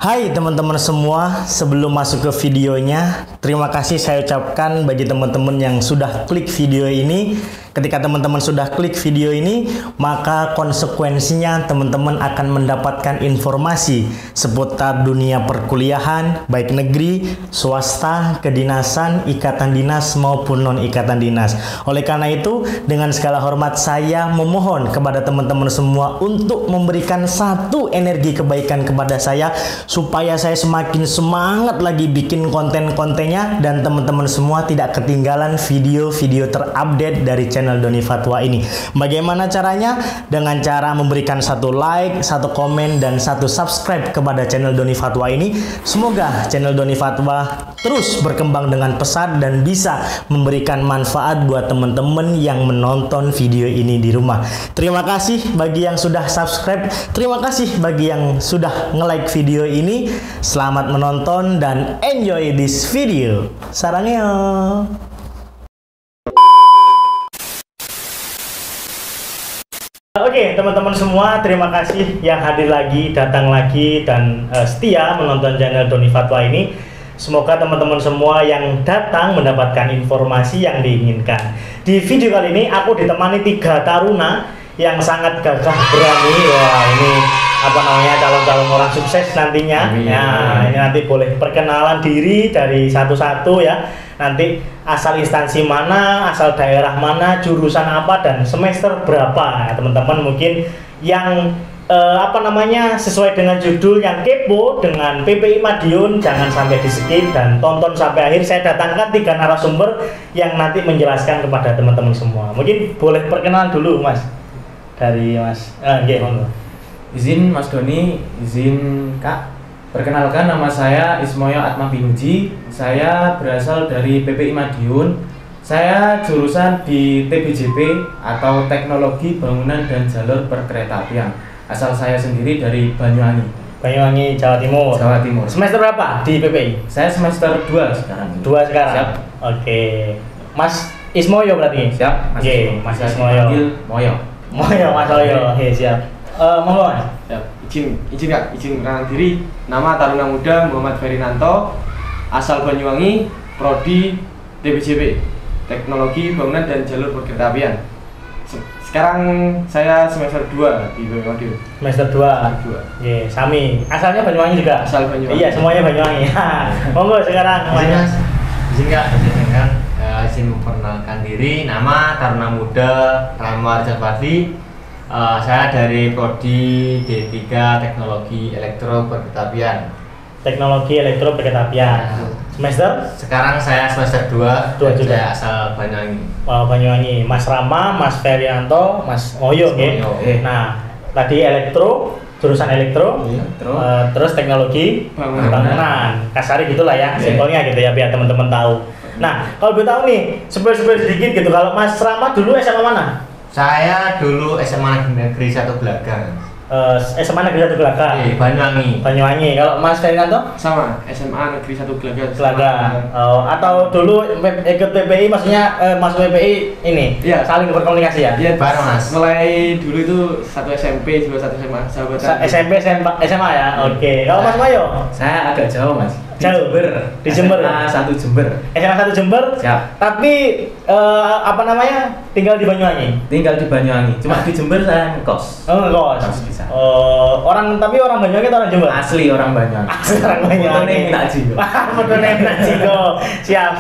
Hai teman-teman semua, sebelum masuk ke videonya, terima kasih saya ucapkan bagi teman-teman yang sudah klik video ini. Ketika teman-teman sudah klik video ini, maka konsekuensinya teman-teman akan mendapatkan informasi seputar dunia perkuliahan, baik negeri, swasta, kedinasan, ikatan dinas maupun non-ikatan dinas. Oleh karena itu, dengan segala hormat saya memohon kepada teman-teman semua untuk memberikan satu energi kebaikan kepada saya supaya saya semakin semangat lagi bikin konten-kontennya dan teman-teman semua tidak ketinggalan video-video terupdate dari channel Doni Fatwa ini. Bagaimana caranya? Dengan cara memberikan satu like, satu komen, dan satu subscribe kepada channel Doni Fatwa ini. Semoga channel Doni Fatwa terus berkembang dengan pesat dan bisa memberikan manfaat buat teman-teman yang menonton video ini di rumah. Terima kasih bagi yang sudah subscribe, terima kasih bagi yang sudah nge-like video ini. Selamat menonton dan enjoy this video. Sarangnya. Oke, teman-teman semua, terima kasih yang hadir lagi, datang lagi, dan setia menonton channel Doni Fatwa ini. Semoga teman-teman semua yang datang mendapatkan informasi yang diinginkan. Di video kali ini, aku ditemani 3 taruna yang sangat gagah berani. Wah, ini apa namanya, calon-calon orang sukses nantinya. Nah, ini nanti boleh perkenalan diri dari satu-satu ya. Nanti asal instansi mana, asal daerah mana, jurusan apa, dan semester berapa. Ya, teman-teman mungkin yang sesuai dengan judul yang kepo dengan PPI Madiun, jangan sampai di skip dan tonton sampai akhir. Saya datangkan 3 narasumber yang nanti menjelaskan kepada teman-teman semua. Mungkin boleh perkenalan dulu, Mas. Dari Mas, Izin Mas Doni, izin Kak. Perkenalkan, nama saya Ismoyo Atma Binuji. Saya berasal dari PPI Madiun. Saya jurusan di TBJP atau Teknologi Bangunan dan Jalur Perkeretaapian. Asal saya sendiri dari Banyuwangi. Banyuwangi, Jawa Timur. Jawa Timur. Semester berapa di PPI? Saya semester 2 sekarang. 2 sekarang. Siap. Oke. Mas Ismoyo berarti? Siap. Oke, Mas Ismoyo. Moyo. Moyo, Mas Moyo. Oke, siap. Monggo Mas. Siap. Izin Kak, izin kenalkan diri. Nama Taruna Muda Muhammad Ferinanto, asal Banyuwangi, prodi TBJP, Teknologi Bangunan dan Jalur Perkeretaapian. Sekarang saya semester 2 di PPI. Semester 2. Oke, sami. Asalnya Banyuwangi juga? Asal Banyuwangi. Iya, semuanya Banyuwangi. Monggo sekarang Mas. Izin Kak, izin memperkenalkan diri. Nama Taruna Muda Ramar Jafari. Saya dari prodi D3 Teknologi Elektro Perkeretaapian. Teknologi Elektro Perkeretaapian. Semester? Sekarang saya semester 2 juga. Saya asal Banyuwangi. Banyuwangi. Mas Rama, Mas Ferianto, Mas Moyo, oke. Nah, tadi elektro, jurusan elektro, terus teknologi bangunan. Kasari gitulah ya, simpelnya gitu ya, biar teman-teman tahu. Nah, kalau boleh tahu nih, sebel-sebel sedikit gitu, kalau Mas Rama dulu SMA mana? Saya dulu SMA Negeri 1 Gelaga. SMA Negeri 1 Gelaga. Banyuwangi. Banyuwangi. Kalau Mas Ferinanto? Sama, SMA Negeri 1 Gelaga. Gelaga. Atau dulu ikut PPI, maksudnya masuk PPI ini? Iya. Saling berkomunikasi ya? Iya, bareng Mas. Mulai dulu itu satu SMP juga satu SMA, sahabatan. SMP, SMA ya? Oke. Kalau Mas Mayo? Saya agak jauh, Mas. Jauh. Di Jember. SMA 1 Jember. SMA 1 Jember. Siap. Tapi tinggal di Banyuwangi. Tinggal di Banyuwangi. Cuma di Jember saya ngekos. Oh, ngekos. Bisa. Orang Banyuwangi atau orang Jember? Asli orang Banyuwangi. Asli orang Banyuwangi. Fotone minta jigo. Fotone minta jigo. Siap.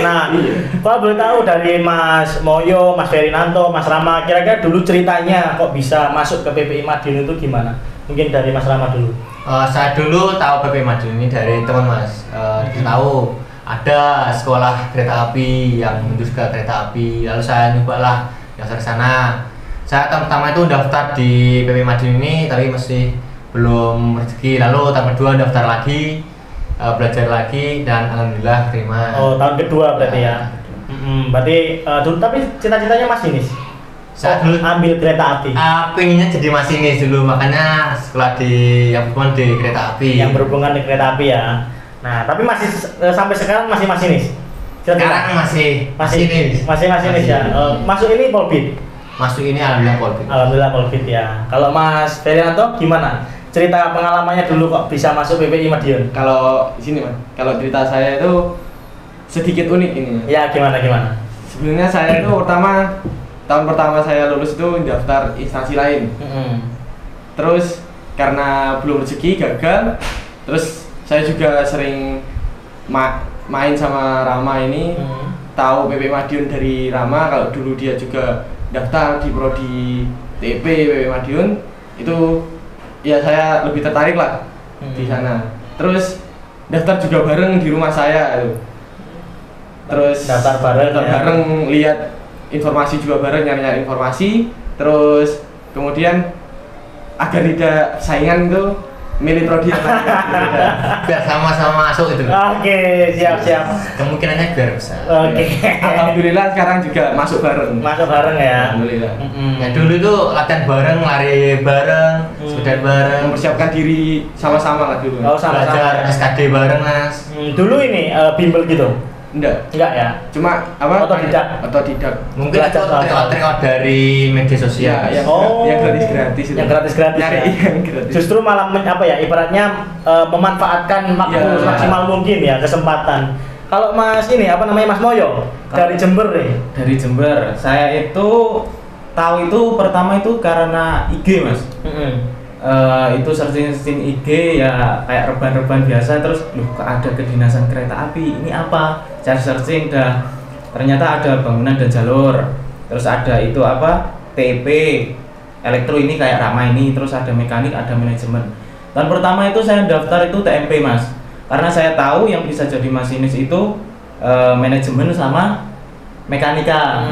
Nah, kalau boleh tahu dari Mas Moyo, Mas Ferinanto, Mas Rama, kira-kira dulu ceritanya kok bisa masuk ke PPI Madiun itu gimana? Mungkin dari Mas Rama dulu. Saya dulu tahu PPI Madiun ini dari teman Mas. Tahu ada sekolah kereta api yang menuju ke kereta api, lalu saya nyobalah yang dari sana. Saya pertama itu daftar di PPI Madiun ini, tapi masih belum rezeki. Lalu tahun kedua daftar lagi, belajar lagi, dan alhamdulillah terima. Oh, tahun kedua berarti ya. Berarti dulu, tapi cita-citanya masinis. Saya dulu ambil kereta api. Pengennya jadi masinis dulu, makanya sekolah di yang berhubungan di kereta api. Yang berhubungan di kereta api ya. Nah, tapi masih sampai sekarang masih masinis. Sekarang masih masinis. Masih masinis ya. Masuk ini Polbit. Masuk ini alhamdulillah Polbit. Alhamdulillah Polbit ya. Kalau Mas Ferianto gimana? cerita pengalamannya dulu kok bisa masuk PPI Madiun. Kalau di sini, Mas. Kalau cerita saya itu sedikit unik ini. Ya gimana? Sebenarnya saya itu tahun pertama saya lulus itu daftar instansi lain. Terus karena belum rezeki gagal, terus saya juga sering main sama Rama ini. Tahu PPI Madiun dari Rama, kalau dulu dia juga daftar di prodi TP PPI Madiun, itu ya saya lebih tertarik lah di sana. Terus daftar juga bareng di rumah saya itu. Terus daftar bareng, lihat informasi juga bareng, nyari informasi. Terus kemudian agar tidak saingan itu milih prodi yang lain. Biar sama-sama masuk itu. Oke, siap. Kemungkinannya biar bisa. Oke. Alhamdulillah sekarang juga masuk bareng. Masuk bareng ya. Alhamdulillah. Ya dulu itu latihan bareng, lari bareng, sepeda bareng, Mempersiapkan diri sama-sama lah dulu. Oh, sama-sama. belajar SKD bareng Mas. Dulu ini bimbel gitu. Enggak Ya? cuma apa Otodidak. Mungkin Belajar itu soal- trik dari media sosial. ya, Oh. yang gratis itu. Yang gratis-gratis Nyari ya? yang gratis. Justru malah ibaratnya memanfaatkan Ya. maksimal mungkin ya kesempatan. Kalau Mas ini Mas Moyo dari Jember nih. Dari Jember. Saya itu tahu itu pertama itu karena IG, Mas. Itu searching IG ya kayak reban-reban biasa, terus kok ada kedinasan kereta api, ini apa? Saya searching ternyata ada bangunan dan jalur, terus ada itu TP elektro ini kayak Rama ini, terus ada mekanik, ada manajemen. Dan pertama itu saya daftar itu TMP, Mas, karena saya tahu yang bisa jadi masinis itu manajemen sama mekanika.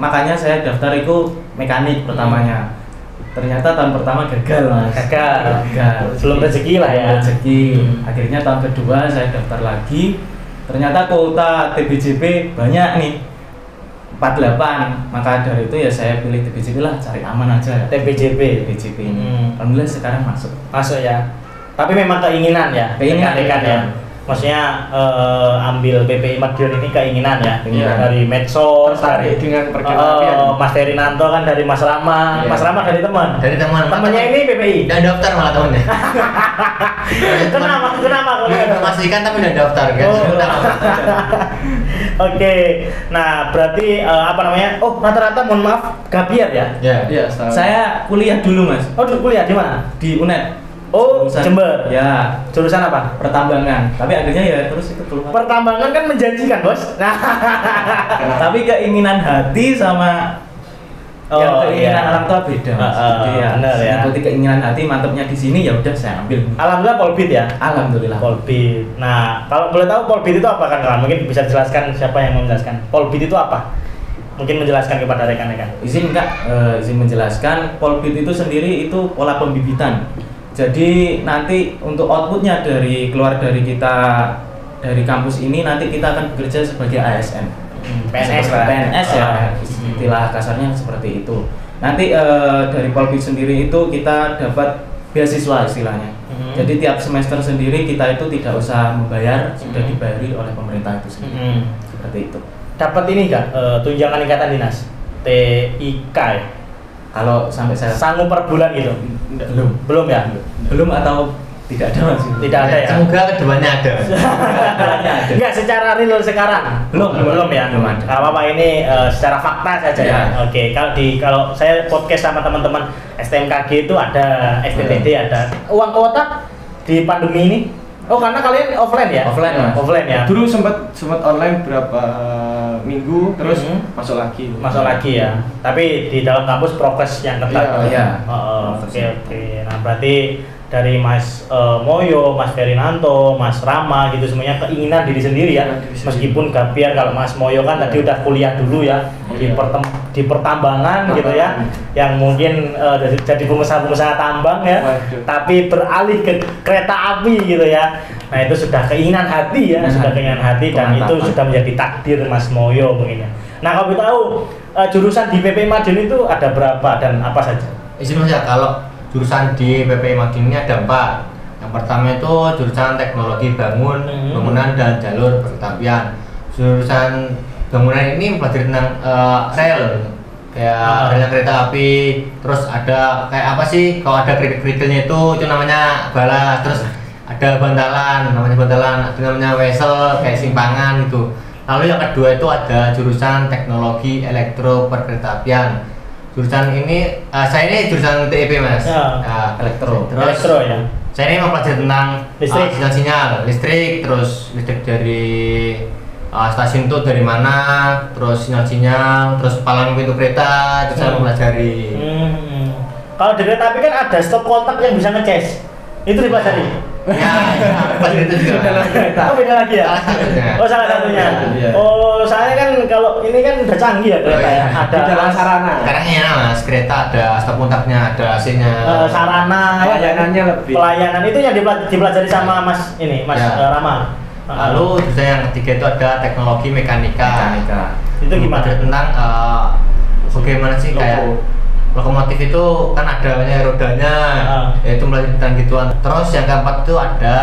Makanya saya daftar itu mekanik pertamanya. Ternyata tahun pertama gagal, Mas. Gagal. Belum rezeki lah ya. Rezeki. Akhirnya tahun kedua saya daftar lagi. Ternyata kuota TBJP banyak nih. 48. Maka dari itu ya saya pilih TBJP lah, cari aman aja. TBJP ini. Alhamdulillah sekarang masuk. Masuk ya. Tapi memang keinginan ya. Keinginan ya. Maksudnya ambil PPI Madiun ini keinginan ya. Iya. Dari medsos, Tertarik dengan perkerjaan. Mas Ferinanto kan dari Mas Rama. Iya. Mas Rama dari teman. Dari teman. Temannya ini PPI. Udah daftar malah temennya. Kenapa kamu Memastikan tapi udah daftar kan. Oke. Nah, berarti rata-rata mohon maaf gabiar ya. Iya, Saya kuliah dulu, Mas. Oh, dulu kuliah di mana? Di UNED. Oh, Jember. Ya, Jurusan apa? pertambangan. Tapi akhirnya ya terus itu keluar. Pertambangan kan menjanjikan, Bos. Nah, Tapi keinginan hati sama yang keinginan orang tua beda, Mas. Jadi benar ya. Ikuti keinginan hati, mantepnya di sini ya udah saya ambil. Alhamdulillah Polbit ya. Alhamdulillah. Polbit. Nah, kalau boleh tahu Polbit itu apa kan? Mungkin bisa dijelaskan siapa yang mau menjelaskan. Polbit itu apa? Mungkin menjelaskan kepada rekan-rekan. Izin Kak, izin menjelaskan. Polbit itu sendiri itu pola pembibitan. Jadi nanti untuk outputnya keluar dari kita dari kampus ini nanti kita akan bekerja sebagai ASN. PNS lah. PNS ya, istilah kasarnya seperti itu. Nanti dari Polbit sendiri itu kita dapat beasiswa istilahnya. Jadi tiap semester sendiri kita itu tidak usah membayar, sudah dibayari oleh pemerintah itu sendiri. Seperti itu. Dapat ini kan tunjangan ikatan dinas TIK ya? Kalau sampai saya sanggup per bulan gitu? Belum ya? Belum atau tidak ada, Mas? Tidak ada ya? Semoga kedepannya ada. Enggak, secara real sekarang belum ya. Belum ada. Gak apa-apa, ini secara fakta saja ya. Oke, kalau saya podcast sama teman-teman STMKG itu ada STTD, ada uang kuota di pandemi ini. Oh, karena kalian offline ya? Offline, Mas. Offline ya. Dulu sempat online berapa minggu, terus masuk lagi. Masuk lagi ya. Tapi di dalam kampus prokes yang ketat. Iya. Oke. Nah, berarti dari Mas Moyo, Mas Ferinanto, Mas Rama gitu semuanya keinginan diri sendiri ya. Meskipun gabiar, kalau Mas Moyo kan tadi udah kuliah dulu ya di pertambangan gitu ya, yang mungkin jadi pengusaha-pengusaha tambang ya. Tapi beralih ke kereta api gitu ya. Nah, itu sudah keinginan hati ya, sudah keinginan hati dan itu sudah menjadi takdir Mas Moyo mungkin ya. Nah, kalau tahu jurusan di PPI Madiun itu ada berapa dan apa saja? Izin Mas ya, kalau jurusan di PPI Madiun ini ada 4. Yang pertama itu jurusan teknologi bangunan dan jalur perkereta apian. Jurusan bangunan ini mempelajari tentang rel kayak relnya kereta api, terus ada kayak apa sih, kalau ada kerikil-kerikilnya itu namanya balas, terus ada bantalan, namanya bantalan, ada namanya wesel, kayak simpangan gitu. Lalu yang kedua itu ada jurusan teknologi elektro perkeretaapian. Jurusan ini, saya ini jurusan TEP mas, elektro. Terus Elektro ya. saya ini mempelajari tentang Listrik. sinyal-sinyal, listrik, terus listrik dari stasiun itu dari mana, terus sinyal-sinyal, terus palang pintu kereta, itu saya mempelajari. Kalau di kereta api kan ada stop kontak yang bisa ngecas. Itu dipelajari. Ya, pelajari itu juga. Oh beda lagi ya? Salah satunya. Oh salah satunya. Iya. Oh saya kan kalau ini kan udah canggih ya kereta ya. Di Ada dalam sarana. Sekarang enak mas, kereta ada stop kontaknya, ada AC-nya. sarana ya. Pelayanannya lebih. Pelayanan itu yang dipelajari sama Mas ini, Mas Ya. Rama. Lalu jurusan yang ketiga itu ada teknologi mekanika. Itu gimana? Belajar tentang bagaimana sih kayak lokomotif itu kan ada banyak rodanya, yaitu melanjutkan gituan. Terus yang keempat itu ada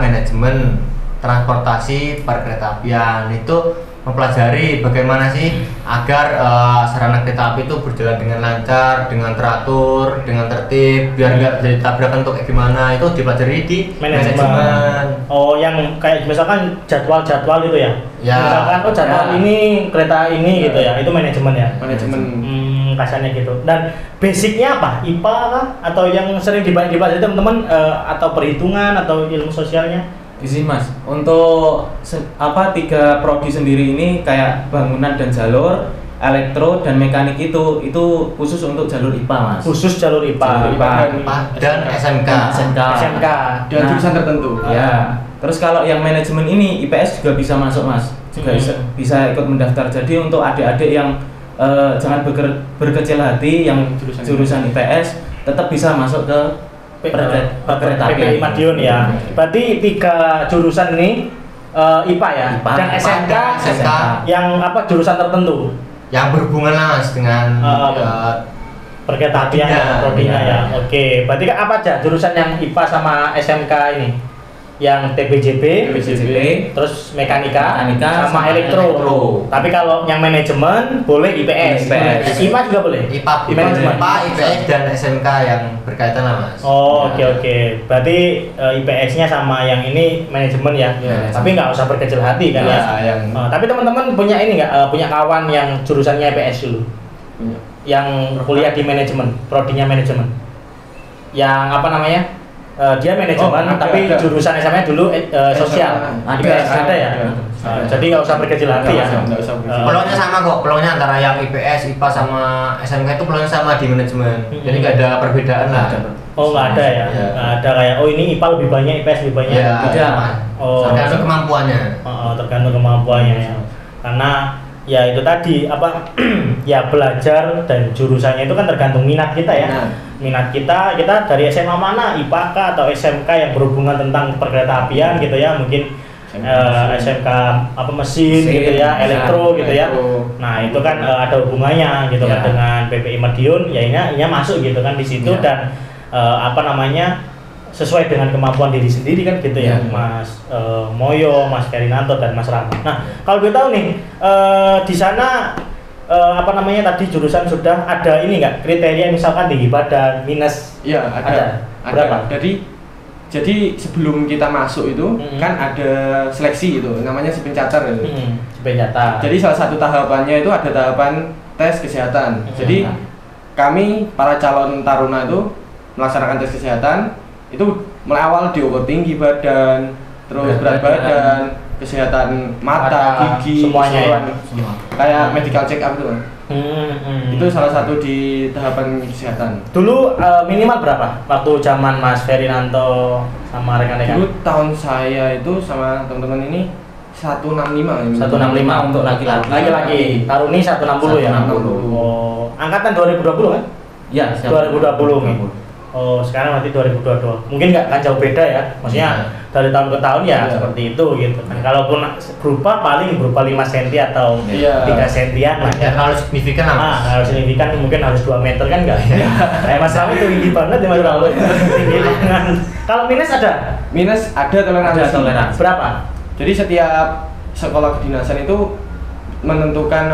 manajemen transportasi perkeretaapian, itu mempelajari bagaimana sih agar sarana kereta api itu berjalan dengan lancar, dengan teratur, dengan tertib, biar nggak jadi tabrakan untuk kayak gimana, itu dipelajari di manajemen. Oh, yang kayak misalkan jadwal-jadwal itu ya? Ya. Misalkan oh jadwal Ya. ini kereta ini gitu ya, itu manajemen ya? Manajemen. Kasarnya gitu. Dan basicnya apa? IPA kah? Atau yang sering dipelajari teman-teman atau perhitungan atau ilmu sosialnya? Di sini mas, untuk tiga prodi sendiri ini kayak bangunan dan jalur, elektro dan mekanik itu khusus untuk jalur IPA mas. Khusus jalur IPA. IPA dan SMK. SMK. Dan jurusan tertentu. Ya. Terus kalau yang manajemen ini IPS juga bisa masuk mas, juga bisa ikut mendaftar. Jadi untuk adik-adik yang jangan berkecil hati yang jurusan IPS tetap bisa masuk ke perkeretaapian. PPI Madiun ya. Berarti 3 jurusan ini IPA ya. IPA. Dan SMK, SMK. yang apa jurusan tertentu? Yang berhubungan lah mas dengan Perkeretaapian prodinya. prodinya ya. Ya. Oke, berarti apa aja jurusan yang IPA sama SMK ini? Yang TPJB, terus mekanika, sama elektro. Tapi kalau yang manajemen boleh IPS. IPA juga boleh. IPA, Manajemen. IPS dan SMK yang berkaitan lah mas. Oh, oke. Berarti IPS-nya sama yang ini manajemen ya. Ya, Tapi nggak usah berkecil hati kan ya. Tapi teman-teman punya ini nggak punya kawan yang jurusannya IPS dulu? Punya. Yang kuliah di manajemen, prodinya manajemen. Yang apa namanya? Dia manajemen tapi ada. jurusan SMA dulu sosial. Ada ya. Jadi nggak usah berkecil hati ya. Nggak usah berkecil. Peluangnya sama kok, peluangnya antara yang IPS, IPA sama SMK itu peluangnya sama di manajemen. Jadi nggak ada perbedaan lah. Oh nggak ada ya. Ya. Nggak ada kayak oh ini IPA lebih banyak, IPS lebih banyak. Ya, Tidak. Oh. tergantung kemampuannya. Tergantung kemampuannya ya. Karena ya itu tadi apa ya belajar dan jurusannya itu kan tergantung minat kita ya. Minat kita dari SMA mana, IPA kah atau SMK yang berhubungan tentang perkeretaapian gitu ya, mungkin SMK apa mesin gitu ya, elektro gitu ya. Nah itu kan ada hubungannya gitu kan dengan PPI Madiun, ya ini masuk gitu kan di situ dan sesuai dengan kemampuan diri sendiri kan gitu ya, Mas Moyo, Mas Ferinanto dan Mas Rama. Nah kalau gue tahu nih di sana tadi jurusan sudah ada ini nggak kriteria misalkan tinggi badan minus? Iya ada. Berapa? Jadi sebelum kita masuk itu kan ada seleksi itu namanya Sipencater itu. Sipencater. Jadi salah satu tahapannya itu ada tahapan tes kesehatan. Jadi kami para calon taruna itu melaksanakan tes kesehatan itu mulai awal diukur tinggi badan, terus berat badan, kesehatan mata, gigi, semuanya semua. Kayak medical check up itu. Itu salah satu di tahapan kesehatan. Dulu minimal berapa waktu zaman Mas Ferinanto sama rekan-rekan? Dulu tahun saya itu sama teman-teman ini 165 untuk laki-laki. Laki-laki. Taruni 160 ya. 160. Oh, angkatan 2020 kan? Ya, 2020 nih. Oh, sekarang nanti 2022. Mungkin nggak akan jauh beda ya. Maksudnya dari tahun ke tahun ya seperti itu gitu kan. Kalaupun berupa paling berupa 5 cm atau 3 cm lah ya. Terlalu signifikan lah. Mas. Kalau signifikan mungkin harus 2 meter kan enggak? Kayak Mas Rami itu tinggi banget ya Mas Rami. Tinggi banget. Kalau minus ada? Minus ada toleransi. Berapa? Jadi setiap sekolah kedinasan itu menentukan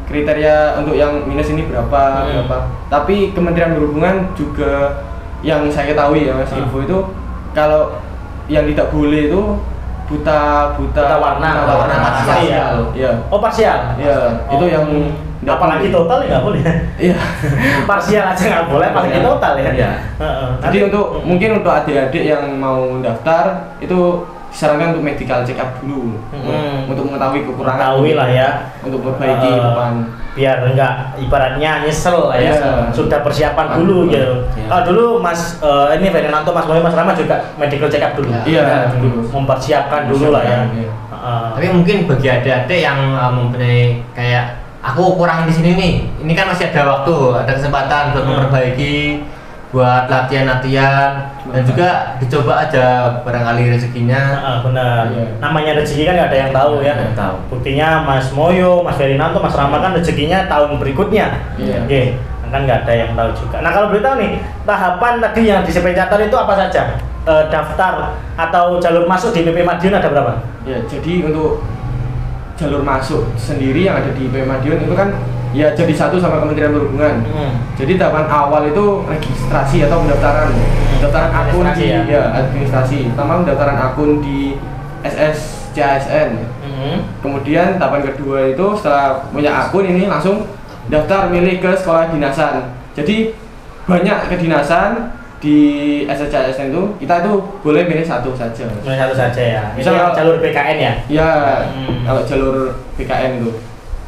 kriteria untuk yang minus ini berapa. Tapi Kementerian Perhubungan juga yang saya ketahui ya Mas, info itu kalau yang tidak boleh itu buta warna parsial. Iya. Oh, parsial. Iya, itu yang apalagi total ya nggak boleh. Iya. Parsial aja nggak boleh, apalagi total ya. Iya. Jadi mungkin untuk adik-adik yang mau daftar itu disarankan untuk medical check up dulu untuk mengetahui kekurangan. Tahu lah ya. Untuk memperbaiki depan. Biar enggak ibaratnya nyesel lah ya. Sudah persiapan dulu gitu. Dulu Mas ini Fernando, Mas Boy, Mas Rama juga medical check up dulu. Iya, dulu. Mempersiapkan dulu lah ya. Tapi mungkin bagi adik-adik yang mempunyai kayak aku kurang di sini nih, ini kan masih ada waktu, ada kesempatan buat memperbaiki, buat latihan-latihan, dan juga dicoba aja barangkali rezekinya. Benar. Namanya rezeki kan nggak ada yang tahu ya. Tahu. Buktinya Mas Moyo, Mas Ferinanto, Mas Rama kan rezekinya tahun berikutnya. Iya. Kan nggak ada yang tahu juga. Nah kalau boleh tahu nih, tahapan tadi yang di Sepecator itu apa saja? Daftar atau jalur masuk di PP Madiun ada berapa? Ya, jadi untuk jalur masuk sendiri yang ada di PP Madiun itu kan ya jadi satu sama Kementerian Perhubungan. Jadi tahapan awal itu registrasi atau pendaftaran akun di administrasi. Pertama pendaftaran akun di SSCASN. Kemudian tahapan kedua itu setelah punya akun ini langsung daftar milih ke sekolah dinasan. Jadi banyak kedinasan di SSCASN itu kita itu boleh milih satu saja. Milih satu saja ya. Misal jalur BKN ya? Ya, kalau jalur BKN itu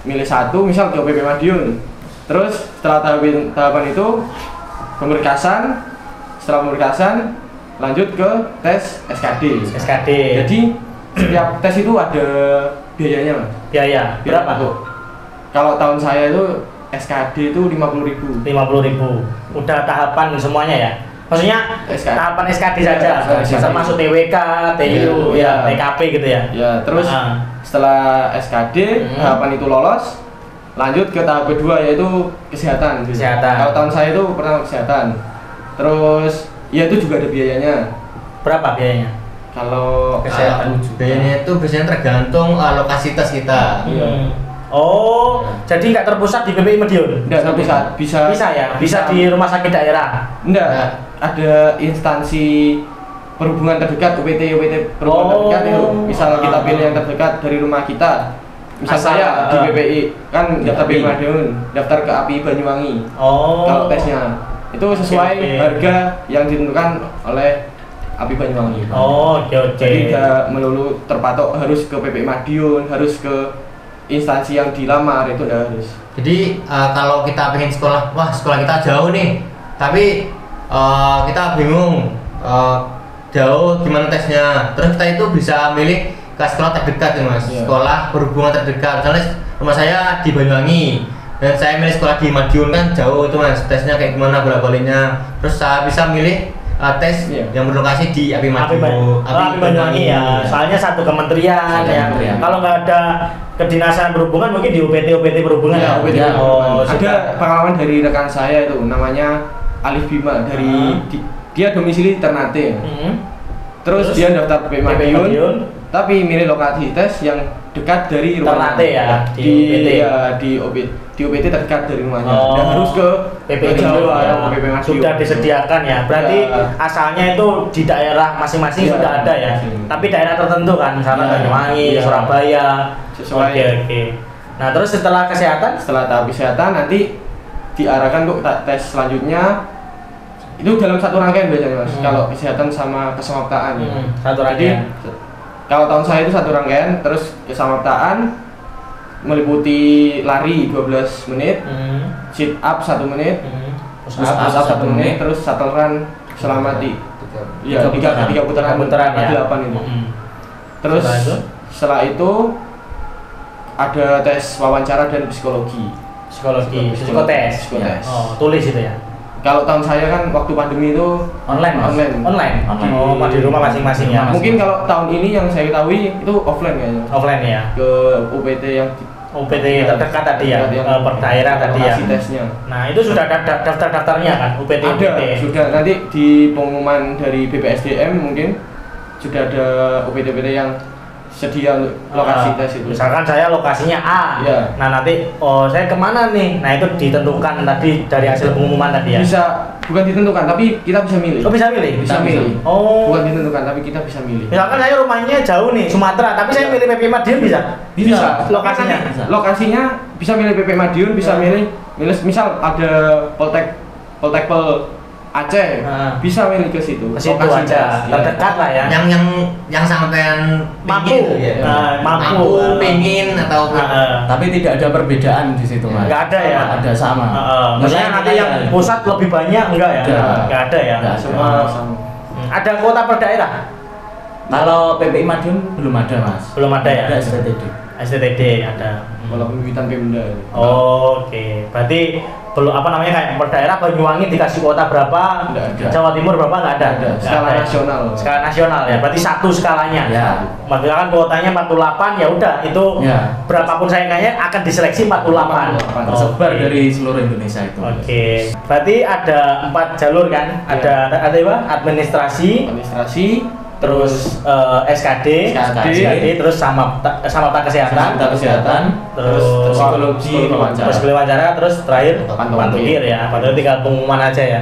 milih satu, misal ke PP Madiun. Terus setelah tahapan itu pemberkasan, setelah pemberkasan lanjut ke tes SKD. Jadi setiap tes itu ada biayanya, Mas. Biaya berapa tuh? Kalau tahun saya itu SKD itu 50.000. 50.000. Udah tahapan semuanya ya? Maksudnya tahapan SKD saja, misal masuk TWK, TU, TKP gitu ya? Ya, terus setelah SKD, tahapan itu lolos, lanjut ke tahap kedua yaitu kesehatan. Kalau tahun saya itu pertama kesehatan, terus ya itu juga ada biayanya. Berapa biayanya? Kalau kesehatan biayanya itu biasanya tergantung lokasi tes kita. Oh, jadi nggak terpusat di PPI Madiun? Nggak terpusat, bisa ya? Bisa di rumah sakit daerah? Enggak, ada instansi perhubungan terdekat, UPT perhubungan terdekat itu. Misal kita pilih yang terdekat dari rumah kita. Misal saya di PPI, kan daftar PPI Madiun, daftar ke API Banyuwangi. Kalau tesnya itu sesuai harga yang ditentukan oleh API Banyuwangi. Jadi nggak melulu terpatok harus ke PPI Madiun, harus ke instansi yang dilamar, itu udah harus. Jadi kalau kita pengen sekolah, wah sekolah kita jauh nih, tapi kita bingung jauh gimana tesnya. Terus kita itu bisa milih ke sekolah terdekat ya Mas, sekolah berhubungan terdekat. Misalnya rumah saya di Banyuwangi dan saya milih sekolah di Madiun kan jauh itu Mas, tesnya kayak gimana bolak-baliknya. Terus saya bisa milih tes yang berlokasi di API Madiun. API Banyuwangi ya, soalnya satu kementerian ya. Kalau nggak ada kedinasan berhubungan mungkin di UPT berhubungan ya. Ada pengalaman dari rekan saya itu namanya Alif Bima dari dia domisili Ternate. Terus dia daftar PPI Madiun, tapi milih lokasi tes yang dekat dari rumahnya. Ternate ya, di UPT terdekat dari rumahnya. Dan harus ke PPI Madiun. Sudah disediakan ya. Berarti asalnya itu di daerah masing-masing sudah ada ya. Tapi daerah tertentu kan, misalnya Banyuwangi, Surabaya. Oke. Nah, terus setelah kesehatan? Setelah tahap kesehatan nanti diarahkan untuk tes selanjutnya. Itu dalam satu rangkaian biasanya Mas. Kalau kesehatan sama kesamaptaan. Satu rangkaian. Jadi, kalau tahun saya itu satu rangkaian, terus kesamaptaan meliputi lari 12 menit, sit up 1 menit, push up 1 menit, terus shuttle run selama tiga putaran ya. 8 itu. Terus setelah itu ada tes wawancara dan psikologi. Psikotes. Tulis itu ya. Kalau tahun saya kan waktu pandemi itu online. Di rumah masing-masing ya. Mungkin kalau tahun ini yang saya ketahui itu offline kayaknya. Offline ya. Ke UPT yang terdekat tadi ya, per daerah tadi ya. Tesnya. Nah, itu sudah ada daftar-daftarnya kan UPT. Sudah, nanti di pengumuman dari BPSDM mungkin sudah ada UPT yang sedia untuk lokasi tes itu. Misalkan saya lokasinya A, Iya. nah nanti saya kemana nih? Nah itu ditentukan tadi dari hasil pengumuman tadi ya. Bisa bukan ditentukan tapi kita bisa milih. Oh bisa milih? Bisa milih. Oh. Bukan ditentukan tapi kita bisa milih. Misalkan saya rumahnya jauh nih Sumatera, tapi saya milih PP Madiun bisa? Bisa. Lokasinya? Nanti lokasinya bisa milih PP Madiun, bisa milih misal ada Poltekpol Aceh, bisa milih ke situ. Ke situ Lokasi aja, tes, terdekat lah ya. Yang sampean Mampu. pingin, ya. Mampu. Pingin atau Tapi tidak ada perbedaan di situ, Mas. Nggak ada ya? Ada sama. Misalnya nanti yang pusat lebih banyak enggak ya? Nggak ada ya? Nggak, semua sama. Ada kuota per daerah? Kalau PPI Madiun belum ada, Mas. Belum ada ya? Ada STTD. STTD ada. Kalau pembibitan Pemda. Oke, berarti belum kayak per daerah Banyuwangi dikasih kuota berapa? Nggak ada. Jawa Timur berapa nggak ada? Nggak ada. Nggak Skala ada. nasional. Skala nasional ya, berarti satu skalanya. Ya. Misalkan kuotanya 48 ya udah itu Ya. berapapun saingannya akan diseleksi 48. Tersebar Oke. dari seluruh Indonesia itu. Oke, berarti ada 4 jalur kan? Ya. Ada apa? Administrasi, terus SKD, terus sama kesehatan, terus psikologi, wawancara, terus terakhir pantokir. ya. Padahal tinggal pengumuman aja ya.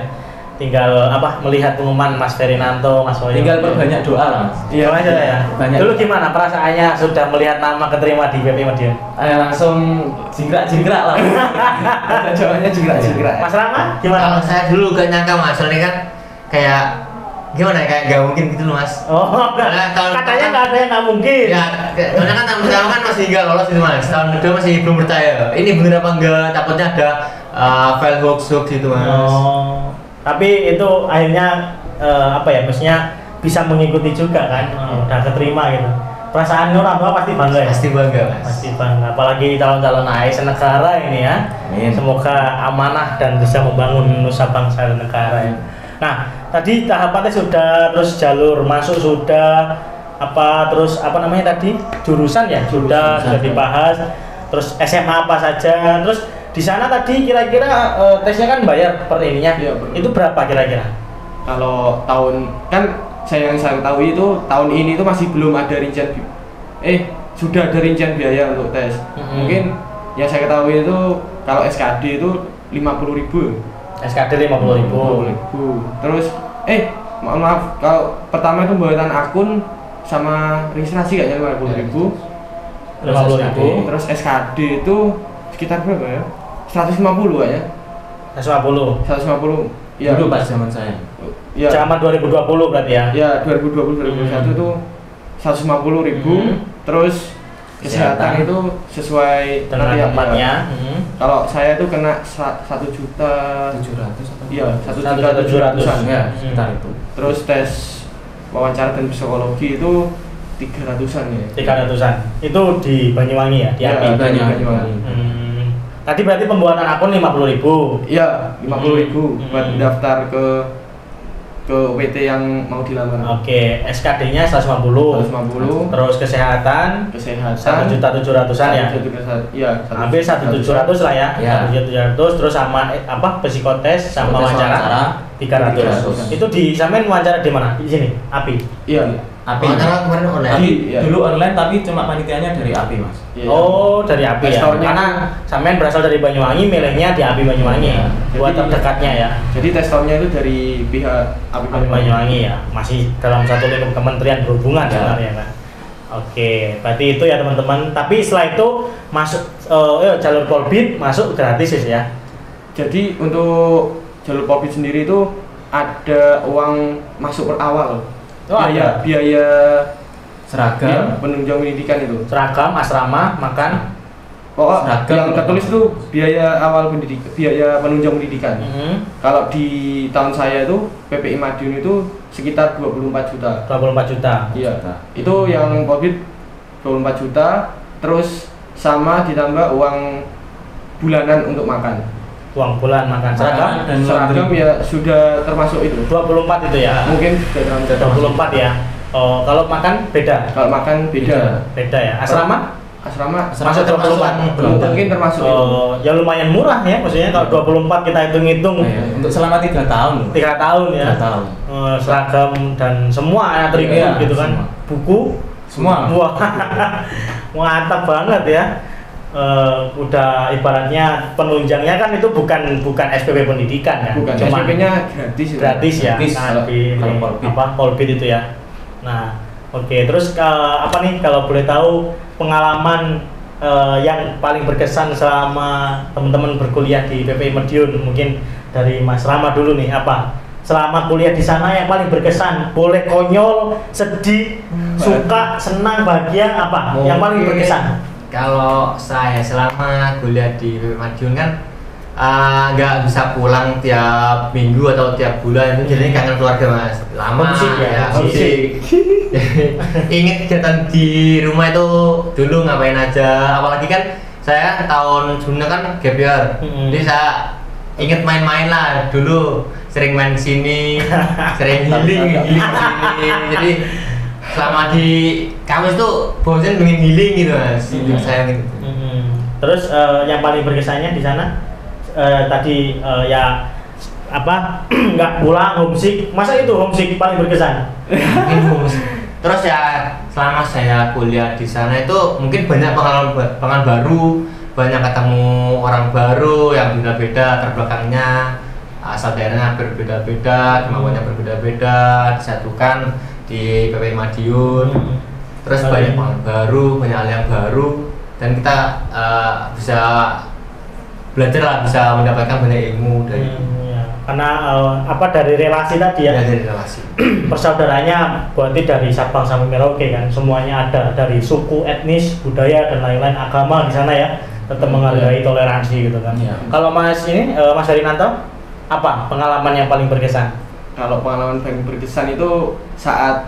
Tinggal melihat pengumuman Mas Ferinanto, Mas Woyo. Tinggal perbanyak doa lah, Mas. Iya aja ya. Banyak. Dulu gimana perasaannya sudah melihat nama keterima di PP Madiun? Langsung jingkrak-jingkrak lah. Jawabannya jingkrak-jingkrak. Mas Rama gimana? Kalau saya dulu gak nyangka Mas, soalnya kan kayak gimana ya, kayak gak mungkin gitu loh Mas. Oh, katanya nggak ada yang nggak mungkin. Ya, soalnya kan tahun pertama kan masih nggak lolos itu Mas. Tahun kedua masih belum percaya. Ini bener apa enggak? Takutnya ada file hoax gitu Mas. Oh, tapi itu akhirnya maksudnya bisa mengikuti juga kan, udah keterima gitu. Perasaan orang tua pasti bangga ya? Pasti bangga Mas. Pasti bangga, apalagi calon-calon ASN negara ini ya. Amin. Semoga amanah dan bisa membangun nusa bangsa dan negara ya. Nah, tadi tahapannya sudah, terus jalur masuk sudah, terus tadi jurusan ya sudah dibahas, terus SMA apa saja, terus di sana tadi kira-kira tesnya kan bayar per ininya, Iya, itu berapa kira-kira? Kalau tahun kan yang saya ketahui itu tahun ini itu masih belum ada rincian sudah ada rincian biaya untuk tes. Mungkin yang saya ketahui itu kalau SKD itu 50.000. SKD 50.000. Terus mohon maaf, kalau pertama itu pembuatan akun sama registrasi kayaknya 50.000. 50.000. Terus SKD itu sekitar berapa ya? 150 kayaknya. 150. 150. Ya. Dulu pas zaman saya. Ya. Zaman 2020 berarti ya? Ya, 2020 2021 itu 150.000. Terus kesehatan itu sesuai dengan nanti tempatnya. Kalau saya itu kena 1.700.000. 700 Iya, 1.700.000-an. Ya, sekitar itu. Terus tes wawancara dan psikologi itu 300-an ya. 300-an. Itu di Banyuwangi ya? Di Iya, API? Banyuwangi. Tadi berarti pembuatan akun 50.000. Iya, 50.000 buat daftar ke UPT yang mau dilamar. Oke, SKD-nya 150. 150. Terus kesehatan 1.700.000-an ya? Iya, Hampir 1.700 lah ya. Ya. 1.700 terus sama psikotes sama wawancara 300. Itu sampean wawancara di mana? Di sini, API. Iya. API. Wawancara kemarin online. Tapi Iya. dulu online tapi cuma panitianya dari API, Mas. Iya. Oh, dari API ya. Testornya- Karena sampean berasal dari Banyuwangi, milihnya di API Banyuwangi. Iya. Buat Jadi- terdekatnya ya. Jadi testornya itu dari pihak API Banyuwangi ya. Masih dalam satu lingkup Kementerian Perhubungan Ya. sebenarnya kan. Oke, berarti itu ya teman-teman. Tapi setelah itu masuk jalur Polbit masuk gratis ya. Jadi untuk jalur Polbit sendiri itu ada uang masuk per awal. Oh, ada. biaya Seragam. penunjang pendidikan itu. Seragam, asrama, makan. Yang tertulis itu biaya awal pendidikan, biaya penunjang pendidikan. Kalau di tahun saya itu PPI Madiun itu sekitar 24 juta. 24 juta. Iya. Itu yang Polbit 24 juta, terus sama ditambah uang bulanan untuk makan. Uang bulan makan seragam. Dan Seragam ya sudah termasuk itu. 24 itu ya. Mungkin sudah termasuk. 24 ya. Oh, kalau makan beda. Kalau makan beda. Beda ya. Asrama? Asrama Masuk 24. mungkin termasuk itu. Oh, ya lumayan murah ya. Maksudnya kalau 24 kita hitung-hitung Untuk selama 3 tahun loh. 3 tahun ya. 3 tahun. Seragam dan semua atribut Iya, gitu kan. semua. Buku Semua. Wah, mantap banget ya. Udah ibaratnya penunjangnya kan itu bukan SPP pendidikan kan, Bukan, cuma SPP-nya gratis. gratis ya. Gratis Nah, di kalau Polbit. Polbit itu ya. Nah, oke. Terus apa nih kalau boleh tahu pengalaman yang paling berkesan selama teman-teman berkuliah di PPI Madiun? Mungkin dari Mas Rama dulu nih, apa selama kuliah di sana yang paling berkesan? Boleh konyol, sedih, suka, senang, bahagia, apa yang paling Mungkin berkesan? Kalau saya selama kuliah di PPI Madiun kan nggak bisa pulang tiap minggu atau tiap bulan, itu jadi kangen keluarga Mas. Lama Homesick ya, homesick. Ingat kegiatan di rumah itu dulu ngapain aja, apalagi kan saya tahun sebelumnya kan gap year. Jadi saya inget main-main lah dulu, sering main kesini, sering healing kesini. Jadi selama di kampus tuh bosen pengen healing gitu Mas. Saya gitu. Terus yang paling berkesannya di sana tadi ya apa nggak pulang, homesick. Masa itu homesick paling berkesan? Mungkin terus ya selama saya kuliah di sana itu mungkin banyak pengalaman baru, banyak ketemu orang baru yang beda-beda latar belakangnya, asal daerahnya berbeda-beda, kemampuannya berbeda-beda, disatukan di PPI Madiun. Terus banyak pengalaman baru, banyak hal yang baru, dan kita bisa belajar lah, bisa mendapatkan banyak ilmu dari karena apa dari relasi tadi ya, dari relasi. Persaudaranya berarti dari Sabang sampai Merauke kan, semuanya ada, dari suku, etnis, budaya dan lain-lain, agama di sana ya, tetap menghargai toleransi gitu kan. Kalau Mas ini Mas Herinanto, apa pengalaman yang paling berkesan? Kalau pengalaman paling berkesan itu saat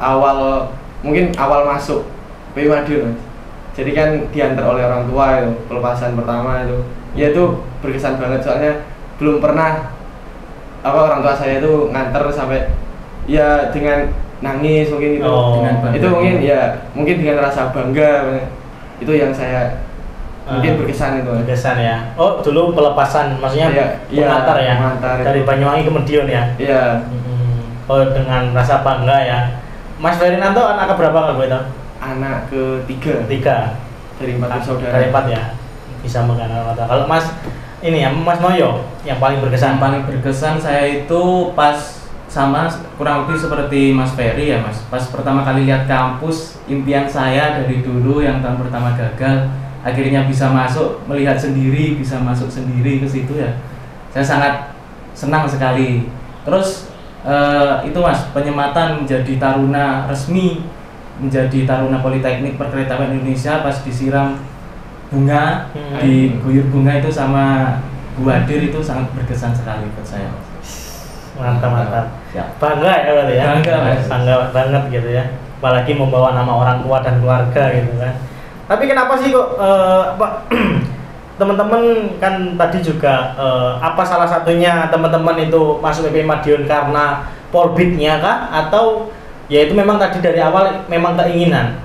mungkin awal masuk PPI Madiun. Jadi kan diantar oleh orang tua itu, pelepasan pertama itu. Ya itu berkesan banget, soalnya belum pernah orang tua saya itu nganter sampai ya dengan nangis mungkin gitu. Itu mungkin dengan rasa bangga, itu yang saya mungkin berkesan itu. Berkesan ya. Oh, dulu pelepasan, maksudnya pengantar ya, dari Banyuwangi ke Madiun ya. Iya. Oh, dengan rasa bangga ya. Mas Ferinanto anak keberapa kalau gue tahu? Anak ketiga. Dari 4 bersaudara. Dari 4 ya. Bisa mengenal mata. Kalau Mas ini ya, Mas Moyo yang paling berkesan. Yang paling berkesan saya itu pas sama kurang lebih seperti Mas Ferry ya Mas. Pas pertama kali lihat kampus, impian saya dari dulu yang tahun pertama gagal, akhirnya bisa masuk, melihat sendiri, bisa masuk sendiri ke situ ya. Saya sangat senang sekali. Terus itu Mas, penyematan menjadi taruna resmi, menjadi taruna Politeknik Perkeretaapian Indonesia, pas disiram bunga, diguyur bunga itu sama Bu Hadir, itu sangat berkesan sekali buat saya. Mantap. Ya. Bangga ya berarti ya. Bangga banget gitu ya. Apalagi membawa nama orang tua dan keluarga gitu kan. Tapi kenapa sih kok teman-teman kan tadi juga apa salah satunya teman-teman itu masuk PPI Madiun karena Polbitnya kah, atau ya itu memang tadi dari awal memang keinginan?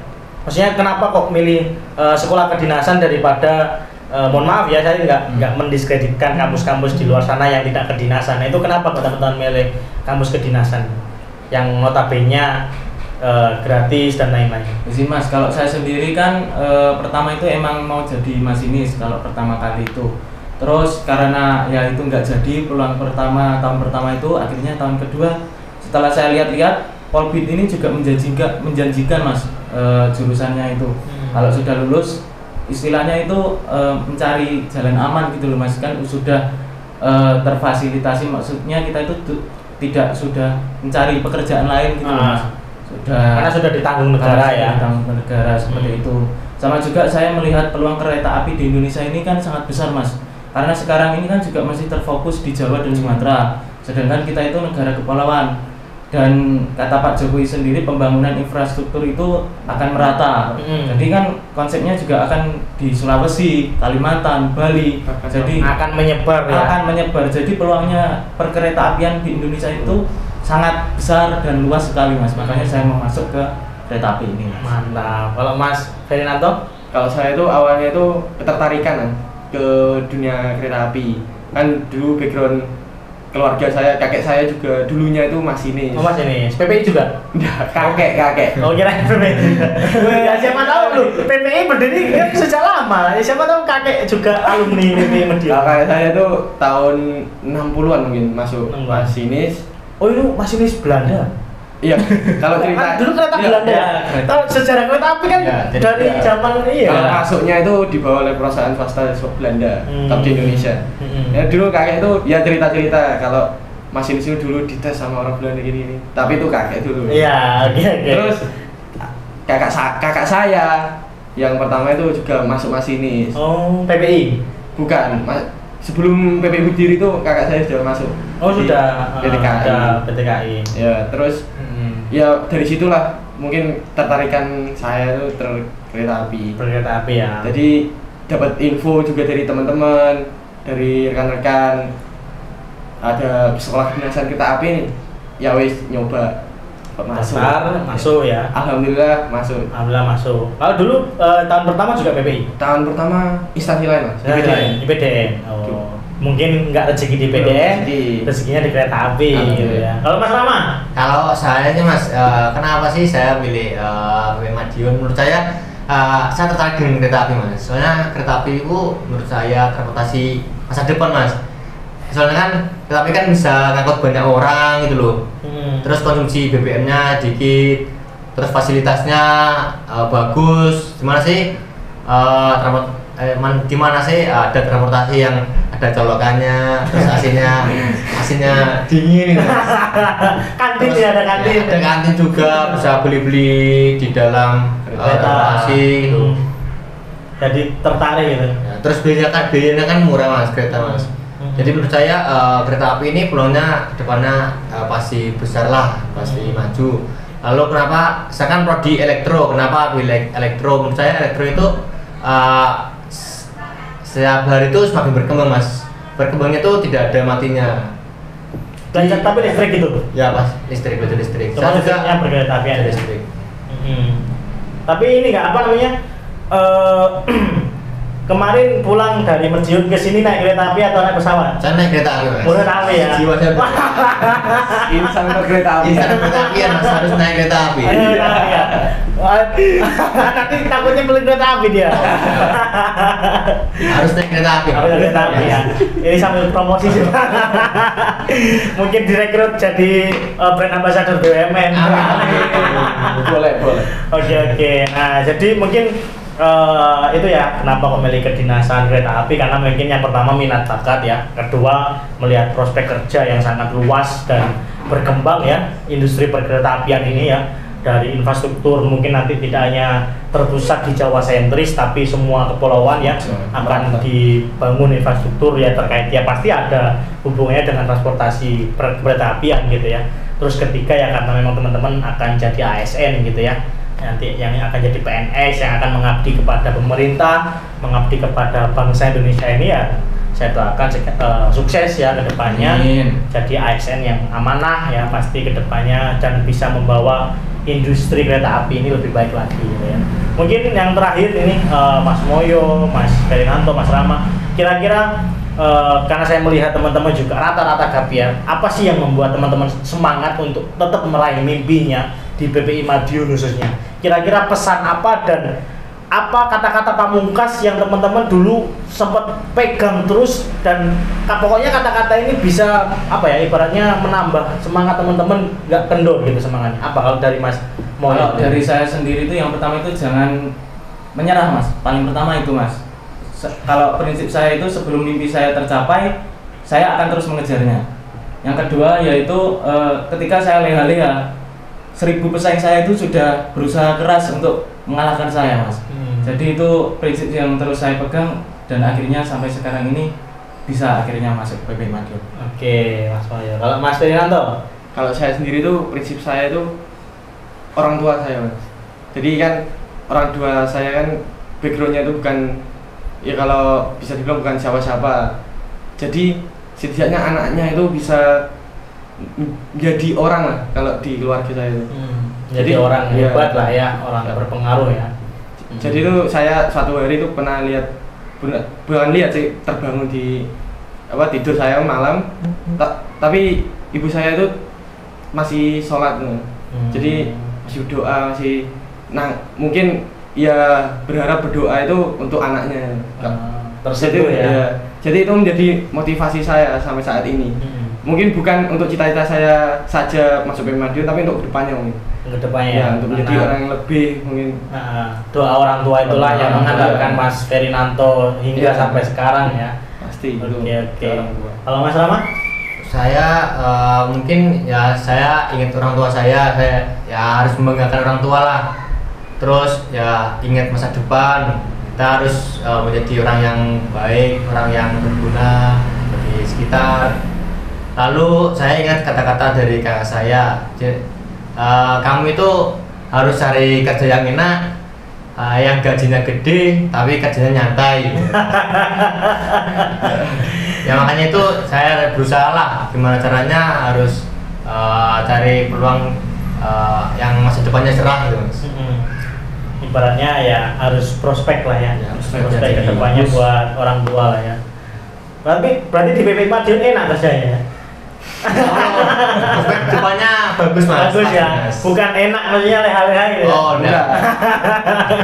Maksudnya kenapa kok milih sekolah kedinasan daripada mohon maaf ya, saya nggak mendiskreditkan kampus-kampus di luar sana yang tidak kedinasan. Nah, itu kenapa teman-teman milih kampus kedinasan yang notabene gratis dan lain-lain? Jadi Mas, kalau saya sendiri kan pertama itu emang mau jadi masinis kalau pertama kali itu. Terus karena ya itu nggak jadi peluang tahun pertama itu, akhirnya tahun kedua setelah saya lihat-lihat Polbit ini juga menjanjikan Mas, jurusannya itu. Kalau sudah lulus, istilahnya itu mencari jalan aman gitu loh Mas, kan sudah terfasilitasi, maksudnya kita itu tidak sudah mencari pekerjaan lain gitu loh Mas. Karena sudah ditanggung negara ya. Ditanggung negara seperti itu. Sama juga saya melihat peluang kereta api di Indonesia ini kan sangat besar Mas. Karena sekarang ini kan juga masih terfokus di Jawa dan Sumatera. Sedangkan kita itu negara kepulauan. Dan kata Pak Jokowi sendiri, pembangunan infrastruktur itu akan merata. Jadi kan konsepnya juga akan di Sulawesi, Kalimantan, Bali. Jadi akan menyebar ya. Akan menyebar. Jadi peluangnya perkereta-apian di Indonesia itu sangat besar dan luas sekali Mas. Makanya saya mau masuk ke kereta api ini Mas. Mantap. Kalau Mas Ferinanto? Kalau saya itu awalnya itu ketertarikan ke dunia kereta api. Kan dulu background keluarga saya, kakek saya juga dulunya itu masinis. Oh, Mas ini PPI juga? kakek. Oh, kira PPI. Ya siapa tahu lu, PPI berdiri kan sejak lama. Ya, siapa tahu kakek juga alumni PPI Madiun. Kakek saya itu tahun 60-an mungkin masuk 60-an. masinis. Oh, itu masinis Belanda. Iya, kalau cerita Dulu kereta iya, Belanda. iya, kereta. Kalau sejarah kereta api kan Ya, jadi- dari ya. zaman kalau iya. masuknya itu dibawa oleh perusahaan swasta Belanda, tapi di Indonesia. Hmm. Ya dulu kakek itu ya cerita-cerita kalau masinis itu dulu dites sama orang Belanda gini. Tapi itu kakek dulu. Iya, oke. Terus kakak saya yang pertama itu juga masuk masinis. Oh, PPI. Bukan, sebelum PPI Berdiri itu kakak saya sudah masuk. Oh, di sudah PTKI. PTKI. Ya, terus ya dari situlah mungkin tertarikan saya itu kereta api. Kereta api ya. Jadi dapat info juga dari teman-teman, dari rekan-rekan, ada sekolah kedinasan kereta api nih. Ya wis nyoba masuk ya. Alhamdulillah masuk. Alhamdulillah masuk. Kalau dulu tahun pertama juga PPI. Tahun pertama instansi lain mas. Di PDN. Oh. Mungkin nggak rezeki di PDN, Rezeki. rezekinya di kereta api gitu ya. Kalau Mas Rama? Kalau saya sih Mas, kenapa sih saya pilih PPI Madiun? Menurut saya tertarik dengan kereta api Mas. Soalnya kereta api itu menurut saya transportasi masa depan Mas. Soalnya kan kereta api kan bisa ngangkut banyak orang gitu loh. Terus konsumsi BBM-nya dikit, terus fasilitasnya bagus. Gimana sih di mana sih ada transportasi yang ada colokannya, terus AC-nya dingin gitu. Kantin Terus, ya, ada kantin. ada kantin juga, bisa beli-beli di dalam transportasi gitu. Jadi tertarik gitu. Ya, terus biayanya kan murah Mas, kereta Mas. Jadi menurut saya kereta api ini peluangnya kedepannya pasti besar lah, pasti maju. Lalu kenapa? Saya kan prodi elektro, kenapa pilih elektro? Menurut saya elektro itu setiap hari itu semakin berkembang Mas. Berkembangnya itu tidak ada matinya. Belajar tapi listrik gitu. Ya Mas, listrik betul listrik. Cuma listriknya berkereta api aja. listrik. Tapi ini nggak apa namanya? Kemarin pulang dari Madiun ke sini naik kereta api atau naik pesawat? Saya naik kereta api Mas. Oh, kereta api ya. Jiwa saya Insan kereta api. Insan kereta api ya Mas, harus naik kereta api. Kereta api ya. Nanti takutnya beli kereta api dia. Harus naik kereta api. Harus naik kereta api ya. Ini sambil promosi sih. Mungkin direkrut jadi brand ambassador BUMN. Boleh. Oke. Nah, jadi mungkin itu ya kenapa kok milih kedinasan kereta api, karena mungkin yang pertama minat bakat ya, kedua melihat prospek kerja yang sangat luas dan berkembang ya industri perkereta apian ini ya, dari infrastruktur mungkin nanti tidak hanya terpusat di Jawa sentris tapi semua kepulauan ya akan dibangun infrastruktur ya terkait ya pasti ada hubungannya dengan transportasi kereta apian gitu ya. Terus ketiga ya karena memang teman-teman akan jadi ASN gitu ya, nanti yang akan jadi PNS yang akan mengabdi kepada pemerintah, mengabdi kepada bangsa Indonesia ini ya, saya doakan sukses ya ke depannya. Amin. Jadi ASN yang amanah ya pasti ke depannya dan bisa membawa industri kereta api ini lebih baik lagi gitu ya. Mungkin yang terakhir ini Mas Moyo, Mas Ferinanto, Mas Rama, kira-kira karena saya melihat teman-teman juga rata-rata gapian, apa sih yang membuat teman-teman semangat untuk tetap meraih mimpinya di PPI Madiun khususnya? Kira-kira pesan apa dan apa kata-kata pamungkas yang teman-teman dulu sempat pegang terus dan pokoknya kata-kata ini bisa apa ya ibaratnya menambah semangat teman-teman nggak kendor gitu semangatnya? Apa kalau dari Mas Moyo? Kalau dari saya sendiri itu yang pertama itu jangan menyerah Mas. Paling pertama itu Mas. Kalau prinsip saya itu sebelum mimpi saya tercapai, saya akan terus mengejarnya. Yang kedua yaitu ketika saya leha-leha, 1000 pesaing saya itu sudah berusaha keras untuk mengalahkan saya Mas. Jadi itu prinsip yang terus saya pegang dan akhirnya sampai sekarang ini bisa akhirnya masuk PPI Madiun. Oke, Mas Moyo. Kalau Mas Ferinanto? Kalau saya sendiri tuh prinsip saya itu orang tua saya Mas. Jadi kan orang tua saya kan backgroundnya itu bukan ya kalau bisa dibilang bukan siapa-siapa. Jadi setidaknya anaknya itu bisa jadi orang lah kalau di keluarga saya itu. Jadi orang hebat lah ya, orang berpengaruh ya. Jadi itu saya suatu hari itu pernah lihat, bukan lihat sih, terbangun di tidur saya malam. Tapi ibu saya itu masih sholat, jadi masih berdoa, masih mungkin ya berharap berdoa itu untuk anaknya. Tersentuh ya. Jadi itu menjadi motivasi saya sampai saat ini. Mungkin bukan untuk cita-cita saya saja masuk PPI Madiun, tapi untuk kedepannya mungkin. Kedepannya ya, untuk menjadi orang yang lebih mungkin. Doa orang tua itulah yang menghantarkan Mas Ferinanto hingga sampai sekarang ya. Pasti. Oke. Kalau Mas Rama? Saya mungkin ya saya ingat orang tua saya ya harus membanggakan orang tua lah. Terus ya ingat masa depan, kita harus menjadi orang yang baik, orang yang berguna bagi sekitar. Lalu saya ingat kata-kata dari kakak saya, kamu itu harus cari kerja yang enak, yang gajinya gede tapi kerjanya nyantai. Ya makanya itu saya berusaha lah gimana caranya harus cari peluang yang masa depannya cerah gitu Mas. Ibaratnya ya harus prospek lah ya, prospek ke depannya buat orang tua lah ya. Berarti di PPI Madiun enak kerjanya ya? Prospek depannya bagus Mas. Bagus ya, bukan enak maksudnya leha-leha gitu. Oh enggak.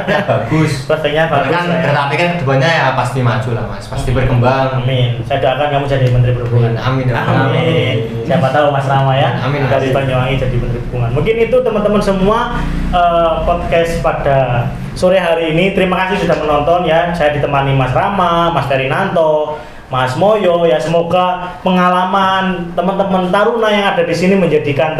Ya bagus. Prospeknya bagus kan lah ya. kereta api kan depannya ya pasti maju lah Mas, pasti berkembang. Amin. Saya doakan kamu jadi Menteri Perhubungan. Amin. Siapa tahu Mas Rama ya. Amin. Dari Banyuwangi jadi Menteri Perhubungan. Mungkin itu teman-teman semua podcast pada sore hari ini. Terima kasih sudah menonton ya. Saya ditemani Mas Rama, Mas Ferinanto, Mas Moyo ya. Semoga pengalaman teman-teman taruna yang ada di sini menjadikan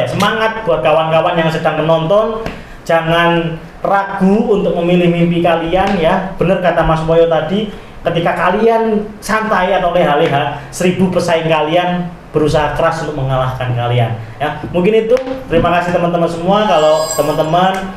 semangat buat kawan-kawan yang sedang menonton. Jangan ragu untuk memilih mimpi kalian ya. Benar kata Mas Moyo tadi, ketika kalian santai atau leha-leha, 1000 pesaing kalian berusaha keras untuk mengalahkan kalian ya. Mungkin itu. Terima kasih teman-teman semua. Kalau teman-teman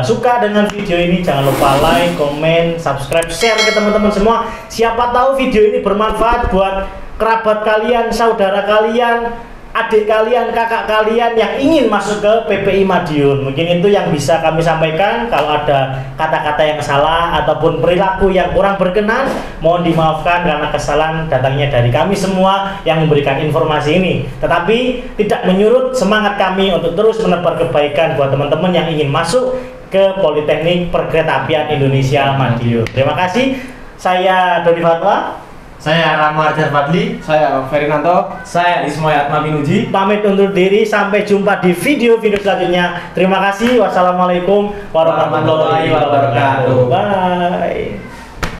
suka dengan video ini, jangan lupa like, komen, subscribe, share ke teman-teman semua. Siapa tahu video ini bermanfaat buat kerabat kalian, saudara kalian, adik kalian, kakak kalian yang ingin masuk ke PPI Madiun. Mungkin itu yang bisa kami sampaikan. Kalau ada kata-kata yang salah ataupun perilaku yang kurang berkenan, mohon dimaafkan karena kesalahan datangnya dari kami semua yang memberikan informasi ini. Tetapi tidak menyurut semangat kami untuk terus menebar kebaikan buat teman-teman yang ingin masuk ke Politeknik Perkeretaapian Indonesia Madiun. Terima kasih. Saya Doni Fatwa. Saya Rama Arjan Fadli. Saya Ferinanto. Saya Ismoyo Atma Pinuji. Pamit undur diri, sampai jumpa di video-video selanjutnya. Terima kasih. Wassalamualaikum warahmatullahi wabarakatuh. Bye.